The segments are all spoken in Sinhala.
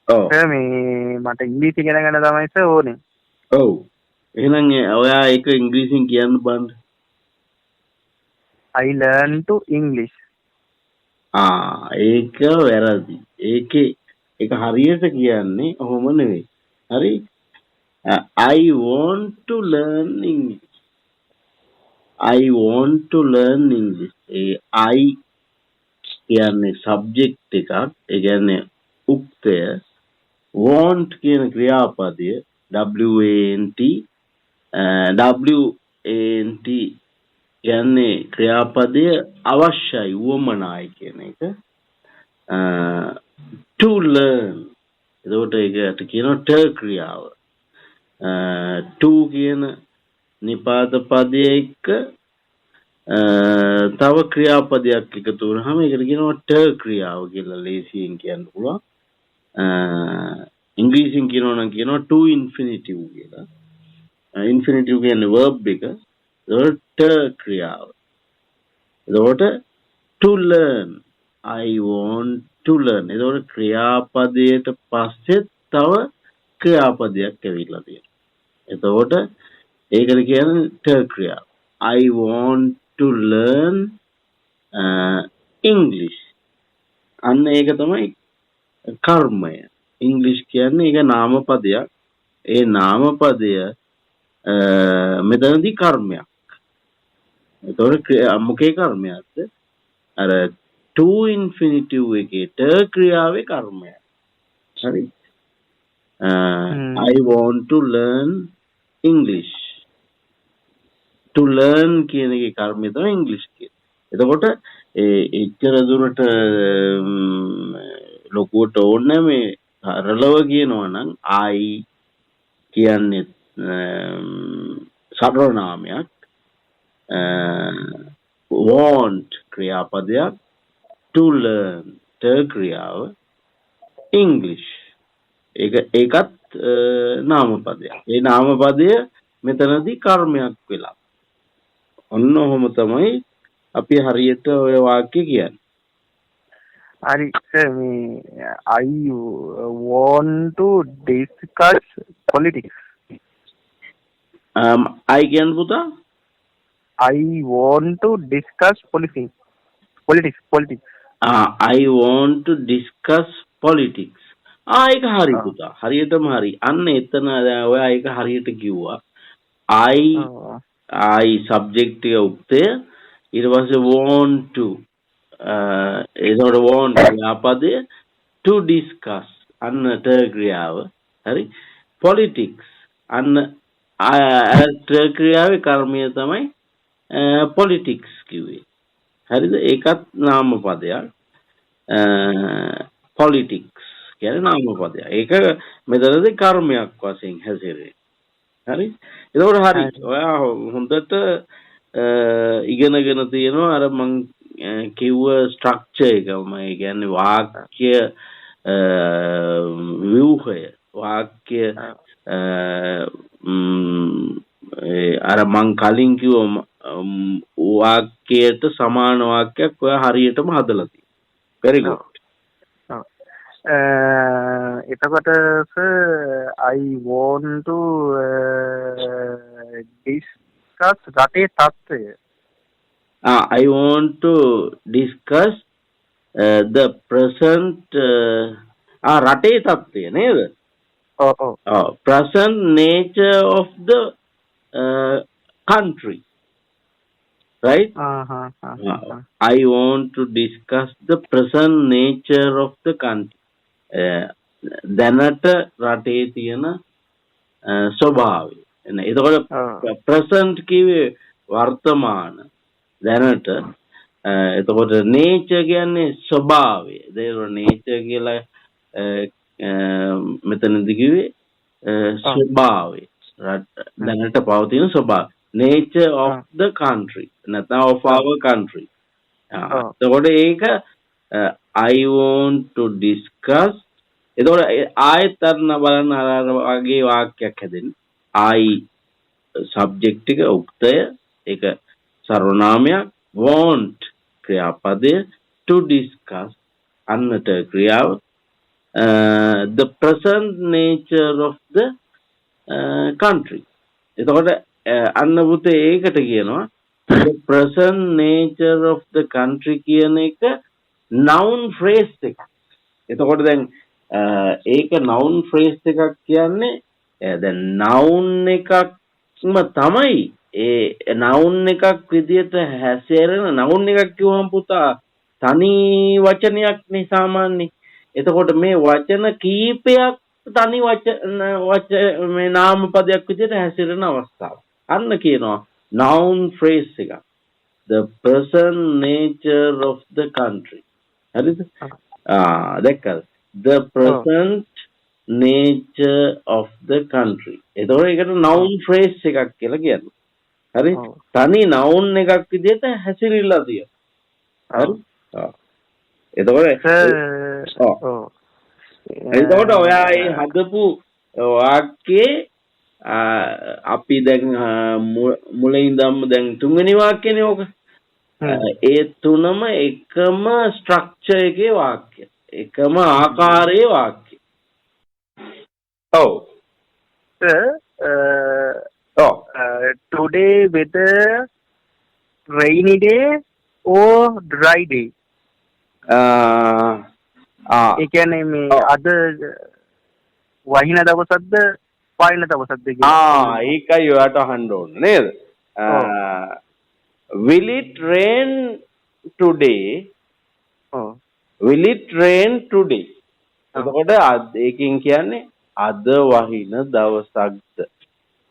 ඔව්. මේ මට ඉංග්‍රීසි ඉගෙන ගන්න තමයි සර් ඕනේ. ඔව්. එහෙනම් ඔයා ඒක ඉංග්‍රීසියෙන් කියන්න බලන්න. I learn to English. ඒක වැරදි. ඒක හරියට කියන්නේ ඔහොම නෙවෙයි. හරි? I want to learn English. I want to learn English. I කියන්නේ subject එකක්. ඒ කියන්නේ උක්තය. want කියන ක්‍රියාපදය WANT කියන්නේ ක්‍රියාපදය අවශ්‍යයි වුවමනායි කියන එක. to learn එතකොට ඒකට කියනවා ට ක්‍රියාව. to කියන නිපාත පදය එක්ක තව ක්‍රියාපදයක් එකතු වුණාම ඒකට කියනවා ට ක්‍රියාව කියලා ලේසියෙන් කියන්න පුළුවන්. ඉංග්‍රීසියෙන් කියනවා නම් කියනවා to infinitive කියලා. infinitive කියන්නේ verb එක. ඒකට ට ක්‍රියාව. එතකොට to learn I want to learn. එතකොට ක්‍රියාපදයට පස්සේ තව ක්‍රියාපදයක් ඇවිල්ලා තියෙනවා. එතකොට ඒකට කියන්නේ ට ක්‍රියාව. I want to learn English. අන්න ඒක තමයි කර්මය. ඉංග්‍රීසි කියන්නේ ඒක නාමපදයක්. ඒ නාමපදය මෙතනදී කර්මයක්. එතකොට මොකේ කර්මයක්ද? අර to infinitive එකේ ට ක්‍රියාවේ කර්මයක්. හරි. I want to learn English. to learn කියන එකේ කර්මය තමයි ඉංග්‍රීසි කියන්නේ. එතකොට එච්චර දුරට ලොකුවට ඕනේ මේ සරලව කියනවා නම් I කියන්නේ සර්වනාමයක්. want ක්‍රියාපදයක්. to learn ට ක්‍රියාව. English ඒකත් නාමපදයක්. ඒ නාමපදය මෙතනදී කර්මයක් වෙලා. ඔන්න ඔහොම තමයි අපි හරියට ඔය වාක්‍ය කියන්නේ. හරි සර් මේ I want to discuss politics. I කියන්නේ පුතා I want to discuss politics. I want to discuss politics. ඒක හරි පුතා. හරියටම හරි. අන්න එතන ඔයා ඒක හරියට කිව්වා. I subject එක උක්තය ඊට පස්සේ want to ඒකට want ක්‍රියාපදය to discuss අන්න ට ක්‍රියාව. හරි. politics අන්න ට ක්‍රියාවේ කර්මය තමයි politics කිව්වේ. හරිද? ඒකත් නාමපදයක්. politics කියන්නේ නාමපදයක්. ඒක මෙතනදී කර්මයක් වශයෙන් හැසිරෙන්නේ. හරි. එතකොට හරි. ඔයා හොඳට ඉගෙනගෙන තියෙනවා අර මං කිව්ව ස්ට්‍රක්චර් එක. මම කියන්නේ වාක්‍ය ව්‍යුහය. වාක්‍ය අර මං කලින් කිව්ව වාක්‍යයට සමාන වාක්‍යයක් ඔයා හරියටම හදලා තියෙනවා. very good. එතකොට sir I want to discuss රටේ තත්ත්වය. I want to discuss the present රටේ තත්ත්වය නේද? present nature of the country. Right? I want to discuss the present nature of the country. දැනට රටේ තියෙන ස්වභාවය. එතකොට present කිව්වේ වර්තමාන. දැනට එතකොට nature කියන්නේ ස්වභාවය. ඒක nature කියලා මෙතනදී කිව්වේ ස්වභාවය. දැනට පවතින ස්වභාවය. nature of the country. නැත්නම් of our country. එතකොට ඒක I want to discuss. එතකොට ආයෙත් අරන බලන්න අර වගේ වාක්‍යයක් හැදෙන්නේ. I subject එක උක්තය ඒක සර්වනාමයක්. want ක්‍රියාපදය to discuss අන්නට ක්‍රියාව the present nature of the country. එතකොට අන්න පුතේ ඒකට කියනවා the present nature of the country කියන එක noun phrase එකක්. එතකොට දැන් ඒක noun phrase එකක් කියන්නේ දැන් noun එකක්ම තමයි ඒ noun එකක් විදියට හැසිරෙන noun එකක් කිව්වම පුතා තනි වචනයක් නේ සාමාන්‍යයෙන්. එතකොට මේ වචන කීපයක් තනි මේ නාම පදයක් විදියට හැසිරෙන අවස්ථාව. අන්න කියනවා noun phrase එක. The present nature of the country. හරිද? දැක්කද? The present nature of the country. එතකොට ඒකට noun phrase එකක් කියලා කියනවා. හරි? තනි noun එකක් විදියට හැසිරিলা තියෙනවා. හරි? එතකොට ඔයා ඒ හදපු වාක්‍යයේ අපි දැන් මුලින් ඉඳන්ම දැන් තුන්වෙනි වාක්‍යනේ ඕක. ඒ තුනම එකම ස්ට්‍රක්චර් එකේ වාක්‍ය. එකම ආකාරයේ වාක්‍ය. ඔව්. Today weather rainy day or dry day. ඒ කියන්නේ මේ අද වහින දවසක්ද පායන දවසක්ද කියලා. ඒකයි ඔයාට අහන්න ඕනේ නේද? Will it rain today? Will it rain today? එතකොට ඒකෙන් කියන්නේ අද වහින දවසක්ද?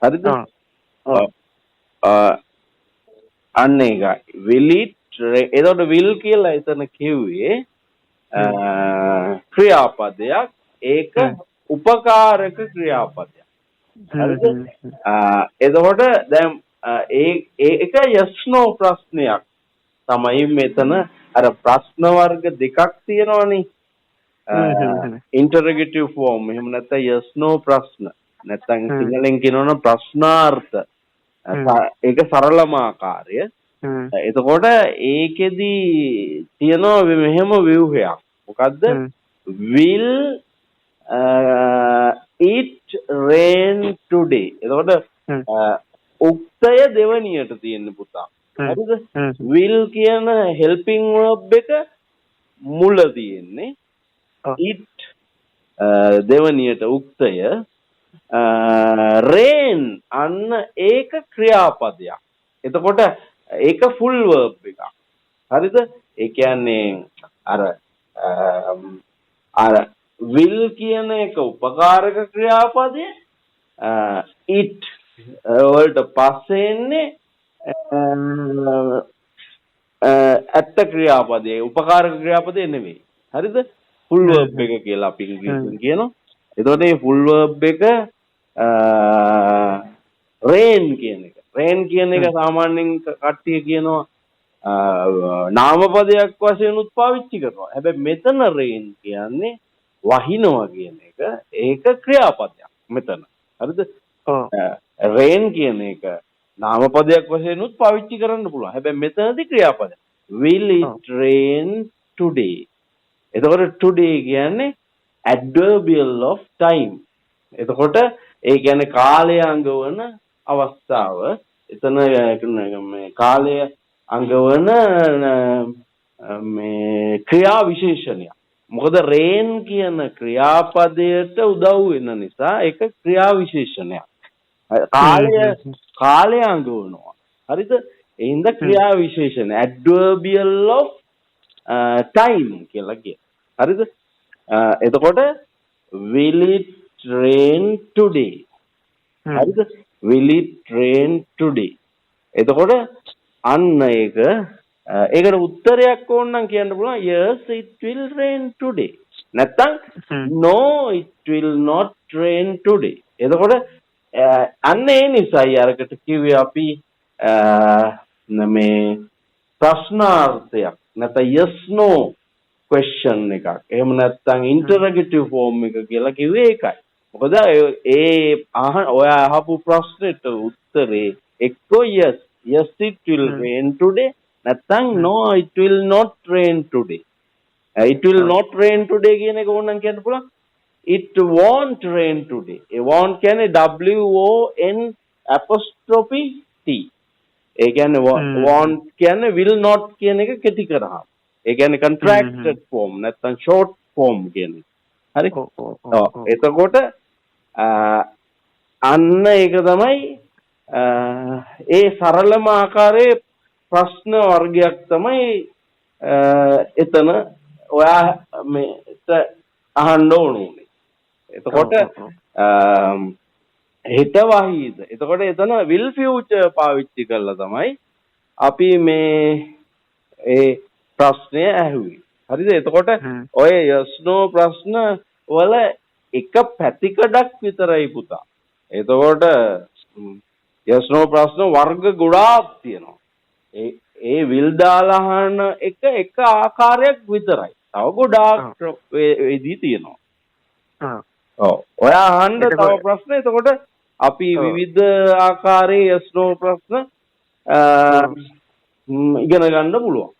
හරිද? අන්න ඒකයි. Will it එතකොට will කියලා එතන කිව්වේ ක්‍රියාපදයක්. ඒක උපකාරක ක්‍රියාපදයක්. හරිද? එතකොට දැන් ඒක yes no ප්‍රශ්නයක් තමයි මෙතන. අර ප්‍රශ්න වර්ග දෙකක් තියෙනවනේ. interrogative form එහෙම නැත්නම් yes no ප්‍රශ්න. නැත්නම් සිංහලෙන් කියනවනම් ප්‍රශ්නාර්ථ. ඒක සරලම ආකාරය. එතකොට ඒකෙදි තියෙනවා මෙහෙම ව්‍යුහයක්. මොකද්ද? will it rain today? එතකොට උක්තය දෙවනියට තියෙන පුතා. හරිද? will කියන helping verb එක මුල තියෙන්නේ. it දෙවනියට උක්තය. rain අන්න ඒක ක්‍රියාපදයක්. එතකොට ඒක full verb එකක්. හරිද? ඒ කියන්නේ අර will කියන එක උපකාරක ක්‍රියාපදය. it වලට පස්සේ එන්නේ ඇත්ත ක්‍රියාපදය. උපකාරක ක්‍රියාපදය නෙමෙයි. හරිද? full verb එක කියලා අපි ඉංග්‍රීසියෙන් කියනවා. එතකොට මේ full verb එක rain කියන එක. rain කියන එක සාමාන්‍යයෙන් කට්ටිය කියනවා නාමපදයක් වශයෙන් උත්පාවිච්චි කරනවා. හැබැයි මෙතන rain කියන්නේ වහිනවා කියන එක. ඒක ක්‍රියාපදයක් මෙතන. හරිද? rain කියන එක නාමපදයක් වශයෙන් උත්පාවිච්චි කරන්න පුළුවන්. හැබැයි මෙතනදී ක්‍රියාපදයක්. will it rain today? එතකොට today කියන්නේ adverbial of time. එතකොට ඒ කියන්නේ කාලය අඟවන අවස්ථාව. එතන මේ කාලය අඟවන මේ ක්‍රියා විශේෂණයක්. මොකද rain කියන ක්‍රියාපදයට උදව් වෙන නිසා ඒක ක්‍රියා විශේෂණයක්. කාලය අඟවනවා. හරිද? ඒ හින්දා ක්‍රියා විශේෂණ adverbial of time කියලා කියනවා. හරිද? එතකොට will it rain today? හරිද? will it rain today? එතකොට අන්න ඒකට උත්තරයක් ඕන නම් කියන්න පුළුවන් yes it will rain today. නැත්තම් no it will not rain today. එතකොට අන්න ඒ නිසායි අරකට කිව්වේ අපි මේ ප්‍රශ්නාර්ථයක් නැත්නම් yes no question එකක්. එහෙම නැත්නම් interrogative form එක කියලා කිව්වේ ඒකයි. මොකද ඔයා අහපු ප්‍රශ්නෙට උත්තරේ එක්කෝ yes it will rain today නැත්නම් no it will not rain today. it will not rain today කියන එක ඕනනම් කියන්න පුළුවන් it won't rain today. won't කියන්නේ WON apostrophe T. ඒ කියන්නේ won't කියන්නේ will not කියන එක කෙටි කරාම. ඒ කියන්නේ contracted form නැත්නම් short form කියන්නේ. හරි? එතකොට අන්න ඒක තමයි ඒ සරලම ආකාරයේ ප්‍රශ්න වර්ගයක් තමයි එතන ඔයා මේට අහන්න ඕනේ. එතකොට හිත වහීද. එතකොට එතන will future පාවිච්චි කරලා තමයි අපි මේ ඒ ප්‍රශ්නය ඇහුවේ. හරිද? එතකොට ඔය yes no ප්‍රශ්න වල එක පැතිකඩක් විතරයි පුතා. එතකොට yes no ප්‍රශ්න වර්ග ගොඩාක් තියෙනවා. ඒ will දාලා අහන එක ආකාරයක් විතරයි. තව ගොඩාක් වෙදී තියෙනවා. ඔව්. ඔයා අහන්න තව ප්‍රශ්න. එතකොට අපි විවිධ ආකාරයේ yes no ප්‍රශ්න ඉගෙන ගන්න පුළුවන්.